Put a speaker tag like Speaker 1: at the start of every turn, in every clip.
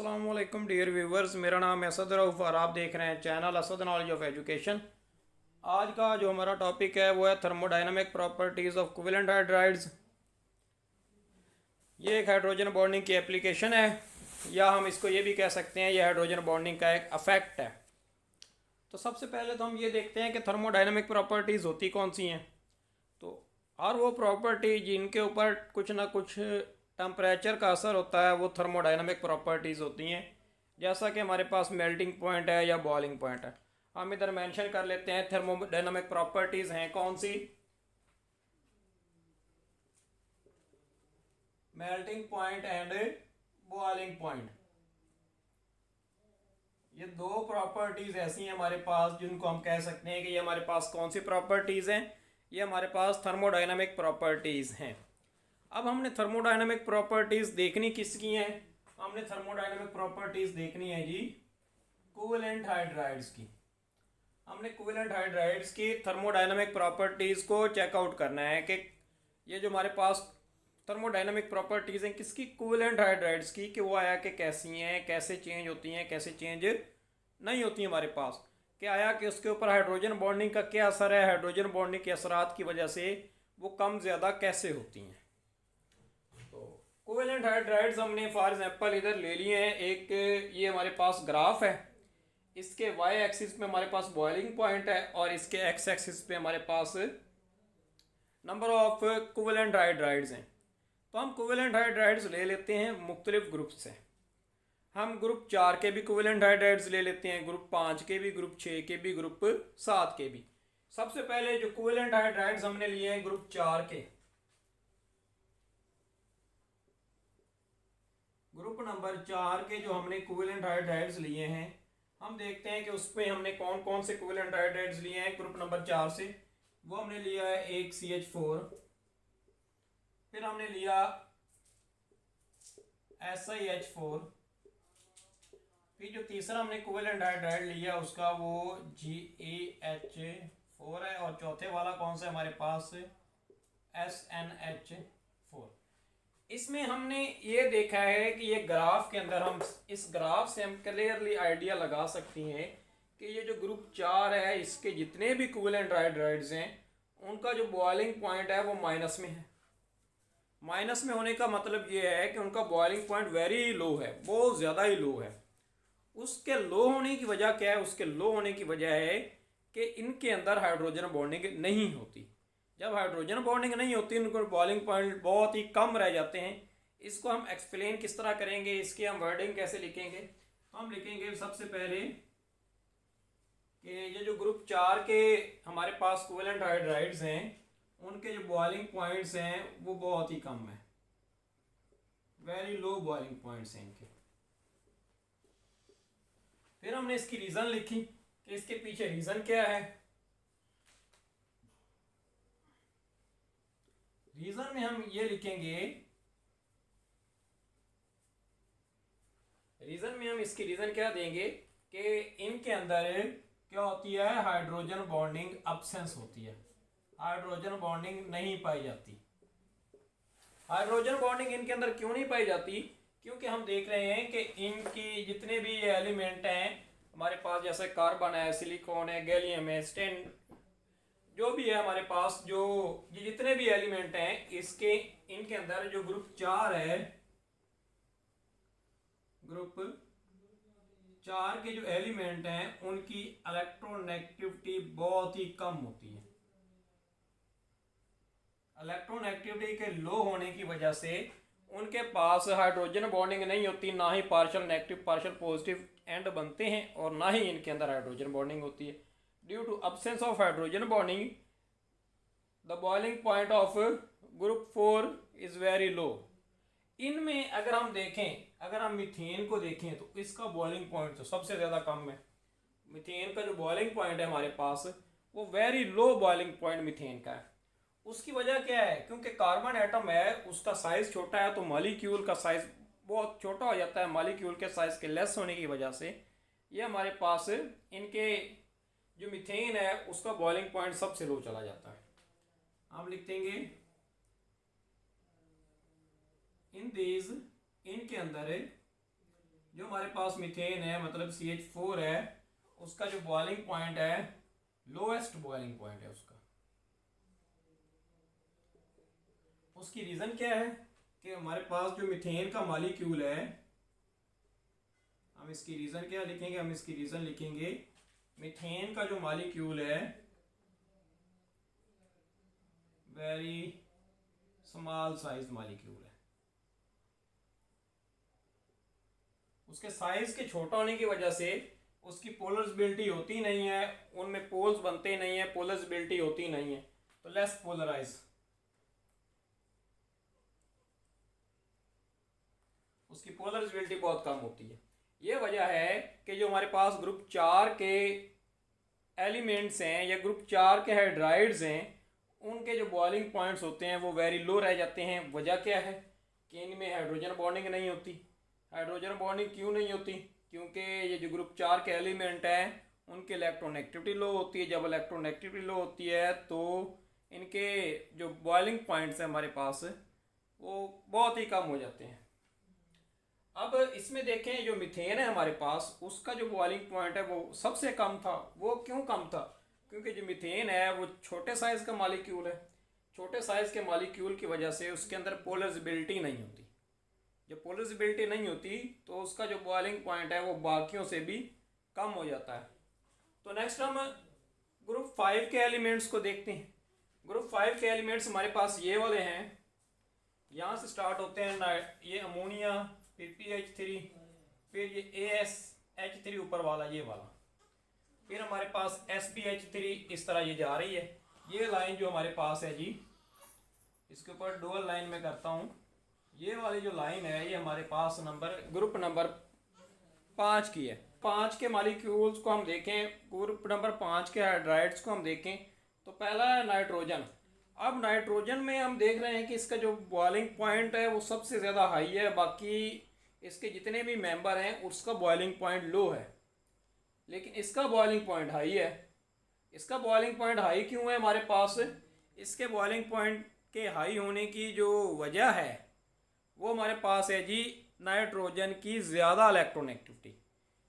Speaker 1: अस्सलामुअलैकुम dear viewers, मेरा नाम है असद रऊफ़ और आप देख रहे हैं channel Asad knowledge of education. आज का जो हमारा टॉपिक है वो है thermodynamic properties of covalent hydrides. ये एक हाइड्रोजन बॉन्डिंग की एप्लीकेशन है, या हम इसको ये भी कह सकते हैं ये हाइड्रोजन बॉन्डिंग का एक अफेक्ट है। तो सबसे पहले तो हम ये देखते हैं कि थर्मोडायनामिक प्रॉपर्टीज़ होती कौन सी हैं। तो और वो प्रॉपर्टी जिनके ऊपर कुछ ना कुछ टम्परेचर का असर होता है वो थर्मोडायनामिक प्रॉपर्टीज़ होती हैं। जैसा कि हमारे पास मेल्टिंग पॉइंट है या बॉइलिंग पॉइंट है। हम इधर मेंशन कर लेते हैं थर्मोडायनामिक प्रॉपर्टीज़ हैं कौन सी। Melting point and boiling point, ये दो प्रॉपर्टीज़ ऐसी हैं हमारे पास जिनको हम कह सकते हैं कि ये हमारे पास कौन सी प्रॉपर्टीज़ हैं, ये हमारे पास थर्मोडायनामिक प्रॉपर्टीज़ हैं। अब हमने थर्मोडायनामिक प्रॉपर्टीज़ देखनी किसकी हैं? हमने थर्मोडायनामिक प्रॉपर्टीज़ देखनी है जी कोवेलेंट हाइड्राइड्स की। हमने कोवेलेंट हाइड्राइड्स की थर्मोडायनामिक प्रॉपर्टीज़ को चेकआउट करना है कि ये जो हमारे पास थर्मोडायनामिक प्रॉपर्टीज़ हैं किसकी, कोवेलेंट हाइड्राइड्स की, कि वो आया कि कैसी हैं, कैसे चेंज होती हैं, कैसे चेंज नहीं होती हैं हमारे पास, कि आया कि उसके ऊपर हाइड्रोजन बॉन्डिंग का क्या असर है, हाइड्रोजन बॉन्डिंग के असरात की वजह से वो कम ज़्यादा कैसे होती हैं। तो कोवेलेंट हाइड्राइड्स हमने फॉर एग्जांपल इधर ले लिए हैं। एक ये हमारे पास ग्राफ है, इसके वाई एक्सिस पे हमारे पास बॉइलिंग पॉइंट है और इसके एक्स एक्सिस पे हमारे पास नंबर ऑफ कोवेलेंट हाइड्राइड्स हैं। तो हम कोवेलेंट हाइड्राइड्स ले लेते हैं मुख्तलिफ ग्रुप से। हम ग्रुप 4 के भी कोवेलेंट हाइड्राइड्स ले लेते हैं, ग्रुप 5 के भी, ग्रुप 6 के भी, ग्रुप 7 के भी। सबसे पहले जो कोवेलेंट हाइड्राइड्स हमने लिए हैं ग्रुप 4 के, ग्रुप नंबर 4 के जो हमने कोवेलेंट हाइड्राइड्स लिए हैं, हम देखते हैं कि उसमें हमने कौन कौन से कोवेलेंट हाइड्राइड्स लिए हैं ग्रुप नंबर 4 से। वो हमने लिया है एक CH4, फिर हमने लिया SiH4, फिर जो तीसरा हमने कोवेलेंट हाइड्राइड लिया उसका वो GeH4 है, और चौथे वाला कौन सा है हमारे पास, SnH4। इसमें हमने ये देखा है कि ये ग्राफ के अंदर हम इस ग्राफ से हम क्लियरली आइडिया लगा सकती हैं कि ये जो ग्रुप 4 है इसके जितने भी कोवेलेंट हाइड्राइड्स हैं उनका जो बॉइलिंग पॉइंट है वो माइनस में है। माइनस में होने का मतलब ये है कि उनका बॉइलिंग पॉइंट वेरी लो है, बहुत ज़्यादा ही लो है। उसके लो होने की वजह क्या है? उसके लो होने की वजह है कि इनके अंदर हाइड्रोजन बॉन्डिंग नहीं होती। जब हाइड्रोजन बॉन्डिंग नहीं होती उनको बॉइलिंग पॉइंट बहुत ही कम रह जाते हैं। इसको हम एक्सप्लेन किस तरह करेंगे, इसकी हम वर्डिंग कैसे लिखेंगे? तो हम लिखेंगे सबसे पहले कि ये जो ग्रुप 4 के हमारे पास कोवेलेंट हाइड्राइड्स हैं उनके जो बॉइलिंग पॉइंट्स हैं वो बहुत ही कम है, वेरी लो बॉइलिंग पॉइंट्स हैं इनके। फिर हमने इसकी रीज़न लिखी कि इसके पीछे रीज़न क्या है। रीज़न में हम ये लिखेंगे, रीज़न में हम इसकी रीज़न क्या देंगे कि इनके अंदर क्या होती है, हाइड्रोजन बॉन्डिंग अब्सेंस होती है, हाइड्रोजन बॉन्डिंग नहीं पाई जाती। हाइड्रोजन बॉन्डिंग इनके अंदर क्यों नहीं पाई जाती? क्योंकि हम देख रहे हैं कि इनकी जितने भी एलिमेंट हैं हमारे पास, जैसे कार्बन है, सिलिकॉन है, गैलियम है, स्टेन, जो भी है हमारे पास, जो ये जितने भी एलिमेंट हैं इसके इनके अंदर जो ग्रुप 4 है, ग्रुप 4 के जो एलिमेंट हैं उनकी इलेक्ट्रोनेगेटिविटी बहुत ही कम होती है। इलेक्ट्रोनेगेटिविटी के लो होने की वजह से उनके पास हाइड्रोजन बॉन्डिंग नहीं होती, ना ही partial negative partial positive end बनते हैं और ना ही इनके अंदर हाइड्रोजन बॉन्डिंग होती है। Due to absence of hydrogen bonding the boiling point of group 4 is very low. इनमें अगर हम देखें, अगर हम मीथेन को देखें तो इसका बॉइलिंग पॉइंट तो सबसे ज़्यादा कम है। मीथेन का जो बॉइलिंग पॉइंट है हमारे पास वो very low boiling point methane का है। उसकी वजह क्या है? क्योंकि कार्बन एटम है उसका साइज़ छोटा है, तो मॉलिक्यूल का साइज़ बहुत छोटा हो जाता है। मॉलिक्यूल के साइज़ के लेस होने की वजह से ये हमारे पास इनके जो मीथेन है उसका बॉइलिंग पॉइंट सबसे लो चला जाता है। हम लिख देंगे इन दीज, इनके अंदर जो हमारे पास मीथेन है मतलब CH4 है, उसका जो बॉइलिंग पॉइंट है, लोएस्ट बॉइलिंग पॉइंट है उसका। उसकी रीज़न क्या है कि हमारे पास जो मीथेन का मॉलिक्यूल है, हम इसकी रीज़न क्या लिखेंगे, हम इसकी रीज़न लिखेंगे मीथेन का जो मॉलिक्यूल है वेरी स्मॉल साइज मॉलिक्यूल है। उसके साइज के छोटा होने की वजह से उसकी पोलराइजेबिलिटी होती नहीं है, उनमें पोल्स बनते नहीं है, पोलराइजेबिलिटी होती नहीं है, तो लेस पोलराइज, उसकी पोलराइजेबिलिटी बहुत कम होती है। ये वजह है कि जो हमारे पास ग्रुप 4 के एलिमेंट्स हैं या ग्रुप 4 के हाइड्राइड्स हैं, उनके जो बॉइलिंग पॉइंट्स होते हैं वो वेरी लो रह जाते हैं। वजह क्या है कि इनमें हाइड्रोजन बॉन्डिंग नहीं होती। हाइड्रोजन बॉन्डिंग क्यों नहीं होती? क्योंकि ये जो ग्रुप 4 के एलिमेंट हैं उनकी इलेक्ट्रोनेगेटिविटी लो होती है। जब इलेक्ट्रोनेगेटिविटी लो होती है तो इनके जो बॉइलिंग पॉइंट्स हैं हमारे पास वो बहुत ही कम हो जाते हैं। अब इसमें देखें जो मीथेन है हमारे पास, उसका जो बॉइलिंग पॉइंट है वो सबसे कम था। वो क्यों कम था? क्योंकि जो मीथेन है वो छोटे साइज़ का मॉलिक्यूल है। छोटे साइज़ के मॉलिक्यूल की वजह से उसके अंदर पोलराइजेबिलिटी नहीं होती। जब पोलराइजेबिलिटी नहीं होती तो उसका जो बॉइलिंग पॉइंट है वो बाकियों से भी कम हो जाता है। तो नेक्स्ट हम ग्रुप 5 के एलिमेंट्स को देखते हैं। ग्रुप 5 के एलिमेंट्स हमारे पास ये वाले हैं, यहाँ से स्टार्ट होते हैं ये अमोनिया, फिर PH3, फिर ये ASH3 ऊपर वाला ये वाला, फिर हमारे पास SPH3, इस तरह ये जा रही है। ये लाइन जो हमारे पास है जी, इसके ऊपर डुअल लाइन में करता हूँ। ये वाली जो लाइन है ये हमारे पास ग्रुप नंबर 5 की है। 5 के मॉलिक्यूल्स को हम देखें, ग्रुप नंबर 5 के हाइड्राइड्स को हम देखें तो पहला है नाइट्रोजन। अब नाइट्रोजन में हम देख रहे हैं कि इसका जो बॉइलिंग पॉइंट है वो सबसे ज़्यादा हाई है। बाकी इसके जितने भी मेंबर हैं उसका बॉइलिंग पॉइंट लो है, लेकिन इसका बॉइलिंग पॉइंट हाई है। इसका बॉइलिंग पॉइंट हाई क्यों है हमारे पास? इसके बॉइलिंग पॉइंट के हाई होने की जो वजह है वो हमारे पास है जी नाइट्रोजन की ज़्यादा इलेक्ट्रोनेगेटिविटी।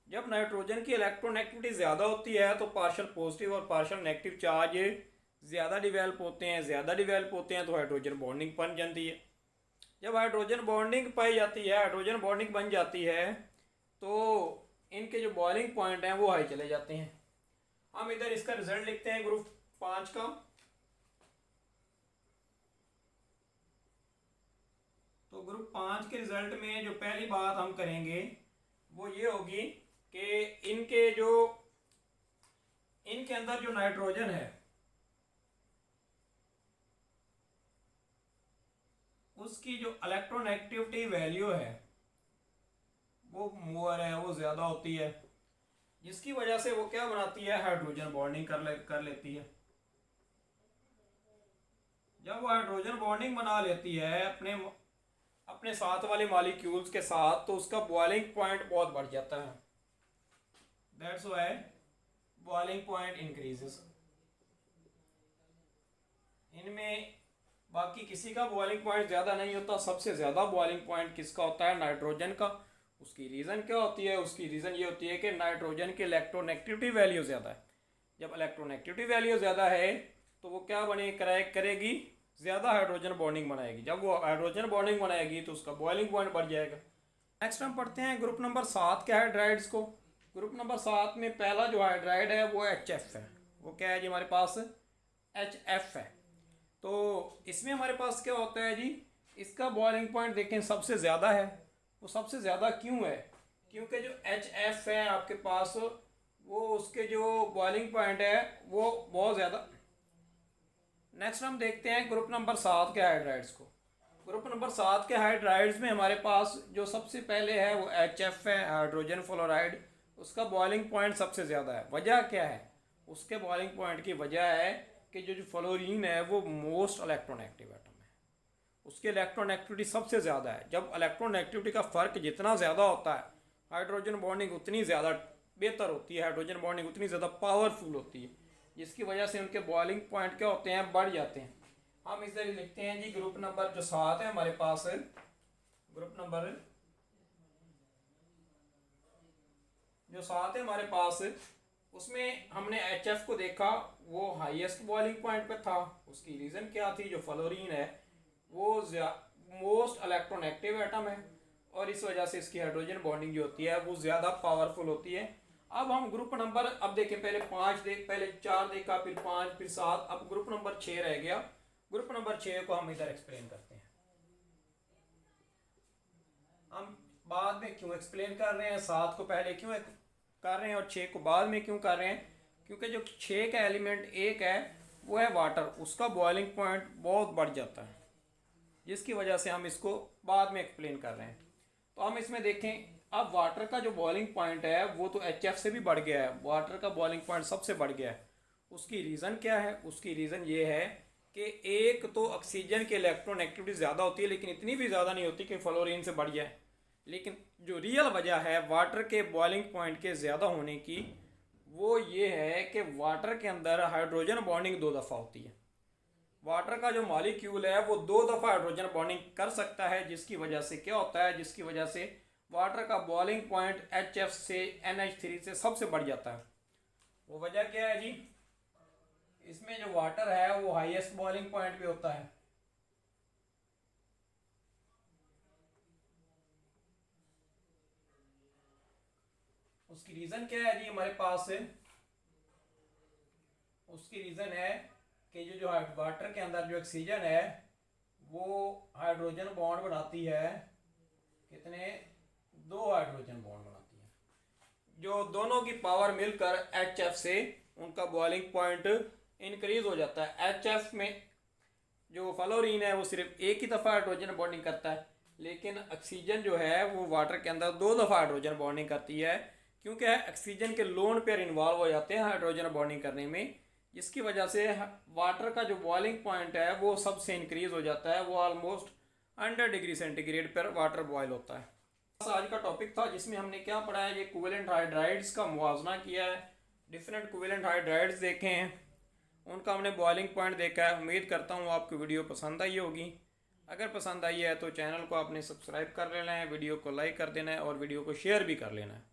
Speaker 1: जब नाइट्रोजन की इलेक्ट्रोनेगेटिविटी ज़्यादा होती है तो पार्शियल पॉजिटिव और पार्शियल नेगेटिव चार्ज ज़्यादा डिवेल्प होते हैं। ज़्यादा डिवेल्प होते हैं तो हाइड्रोजन बॉन्डिंग बन जाती है। जब हाइड्रोजन बॉन्डिंग पाई जाती है, हाइड्रोजन बॉन्डिंग बन जाती है, तो इनके जो बॉइलिंग पॉइंट हैं वो हाई चले जाते हैं। हम इधर इसका रिजल्ट लिखते हैं ग्रुप 5 का। तो ग्रुप 5 के रिजल्ट में जो पहली बात हम करेंगे वो ये होगी कि इनके अंदर जो नाइट्रोजन है उसकी जो इलेक्ट्रोनेगेटिविटी वैल्यू है वो मोर है, वो ज़्यादा होती है, जिसकी वजह से वो क्या बनाती है, हाइड्रोजन बॉन्डिंग कर लेती है। जब वो हाइड्रोजन बॉन्डिंग बना लेती है अपने साथ वाले मॉलिक्यूल्स के साथ, तो उसका बॉइलिंग पॉइंट बहुत बढ़ जाता है। That's why boiling point increases. इनमें बाकी किसी का बॉइलिंग पॉइंट ज़्यादा नहीं होता। सबसे ज़्यादा बॉइलिंग पॉइंट किसका होता है? नाइट्रोजन का। उसकी रीज़न क्या होती है? उसकी रीज़न ये होती है कि नाइट्रोजन की इलेक्ट्रोनेगेटिविटी वैल्यू ज़्यादा है। जब इलेक्ट्रोनेगेटिविटी वैल्यू ज़्यादा है तो वो क्या करेगी, ज़्यादा हाइड्रोजन बॉन्डिंग बनाएगी। जब वो हाइड्रोजन बॉन्डिंग बनाएगी तो उसका बॉइलिंग पॉइंट बढ़ जाएगा। नेक्स्ट हम पढ़ते हैं ग्रुप नंबर 7 के हाइड्राइड्स को। ग्रुप नंबर 7 में पहला जो हाइड्राइड है वो HF है। वो क्या है जी? हमारे पास HF है। तो इसमें हमारे पास क्या होता है जी, इसका बॉइलिंग पॉइंट देखें सबसे ज़्यादा है। वो सबसे ज़्यादा क्यों है? क्योंकि जो HF है आपके पास, वो उसके जो बॉइलिंग पॉइंट है वो बहुत ज़्यादा। नेक्स्ट हम देखते हैं ग्रुप नंबर 7 के हाइड्राइड्स को। ग्रुप नंबर 7 के हाइड्राइड्स में हमारे पास जो सबसे पहले है वो HF है, हाइड्रोजन फ्लोराइड। उसका बॉइलिंग पॉइंट सबसे ज़्यादा है। वजह क्या है? उसके बॉइलिंग पॉइंट की वजह है कि जो फ्लोरीन है वो मोस्ट इलेक्ट्रोनेगेटिव एटम है। उसकी इलेक्ट्रोनेगेटिविटी सबसे ज़्यादा है। जब इलेक्ट्रोनेगेटिविटी का फ़र्क जितना ज़्यादा होता है, हाइड्रोजन बॉन्डिंग उतनी ज़्यादा बेहतर होती है, हाइड्रोजन बॉन्डिंग उतनी ज़्यादा पावरफुल होती है, जिसकी वजह से उनके बॉइलिंग पॉइंट क्या होते हैं, बढ़ जाते हैं। हम इधर लिखते हैं जी ग्रुप नंबर जो 7 है हमारे पास, ग्रुप नंबर जो सात है हमारे पास, उसमें हमने HF को देखा, वो हाईएस्ट बॉइलिंग पॉइंट पे था। उसकी रीज़न क्या थी? जो फ्लोरीन है वो मोस्ट इलेक्ट्रोनेगेटिव एटम है और इस वजह से इसकी हाइड्रोजन बॉन्डिंग जो होती है वो ज़्यादा पावरफुल होती है। अब हम ग्रुप नंबर, अब देखें, पहले 5 देख, पहले 4 देखा, फिर 5, फिर 7, अब ग्रुप नंबर 6 रह गया। ग्रुप नंबर 6 को हम इधर एक्सप्लेन करते हैं। हम बाद में क्यों एक्सप्लेन कर रहे हैं, 7 को पहले क्यों कर रहे हैं और 6 को बाद में क्यों कर रहे हैं? क्योंकि जो 6 का एलिमेंट एक है वो है वाटर, उसका बॉइलिंग पॉइंट बहुत बढ़ जाता है, जिसकी वजह से हम इसको बाद में एक्सप्लेन कर रहे हैं। तो हम इसमें देखें, अब वाटर का जो बॉइलिंग पॉइंट है वो तो HF से भी बढ़ गया है, वाटर का बॉइलिंग पॉइंट सबसे बढ़ गया है। उसकी रीज़न क्या है? उसकी रीज़न ये है कि एक तो ऑक्सीजन की इलेक्ट्रोनेगेटिविटी ज़्यादा होती है, लेकिन इतनी भी ज़्यादा नहीं होती कि फ्लोरीन से बढ़ जाए। लेकिन जो रियल वजह है वाटर के बॉइलिंग पॉइंट के ज़्यादा होने की, वो ये है कि वाटर के अंदर हाइड्रोजन बॉन्डिंग 2 दफ़ा होती है। वाटर का जो मॉलिक्यूल है वो 2 दफ़ा हाइड्रोजन बॉन्डिंग कर सकता है, जिसकी वजह से क्या होता है? जिसकी वजह से वाटर का बॉइलिंग पॉइंट HF से NH3 से सबसे बढ़ जाता है। वो वजह क्या है जी? इसमें जो वाटर है वो हाईएस्ट बॉइलिंग पॉइंट पे होता है। उसकी रीज़न क्या है जी हमारे पास? उसकी रीज़न है कि जो वाटर के अंदर जो ऑक्सीजन है वो हाइड्रोजन बॉन्ड बनाती है। कितने? 2 हाइड्रोजन बॉन्ड बनाती है, जो दोनों की पावर मिलकर HF से उनका बॉइलिंग पॉइंट इंक्रीज हो जाता है। HF में जो फ्लोरीन है वो सिर्फ एक ही दफ़ा हाइड्रोजन बॉन्डिंग करता है, लेकिन ऑक्सीजन जो है वो वाटर के अंदर 2 दफ़ा हाइड्रोजन बॉन्डिंग करती है, क्योंकि ऑक्सीजन के लोन पेयर इन्वॉल्व हो जाते हैं हाइड्रोजन बॉन्डिंग करने में, जिसकी वजह से वाटर का जो बॉइलिंग पॉइंट है वो सबसे इंक्रीज हो जाता है। वो ऑलमोस्ट 100 डिग्री सेंटीग्रेड पर वाटर बॉयल होता है। आज का टॉपिक था जिसमें हमने क्या पढ़ा है? ये कोवेलेंट हाइड्राइड्स का मुआवजा किया है, डिफरेंट कोवेलेंट हाइड्राइड्स देखे हैं, उनका हमने बॉइलिंग पॉइंट देखा है। उम्मीद करता हूँ आपको वीडियो पसंद आई होगी। अगर पसंद आई है तो चैनल को आपने सब्सक्राइब कर लेना है, वीडियो को लाइक कर देना है और वीडियो को शेयर भी कर लेना है।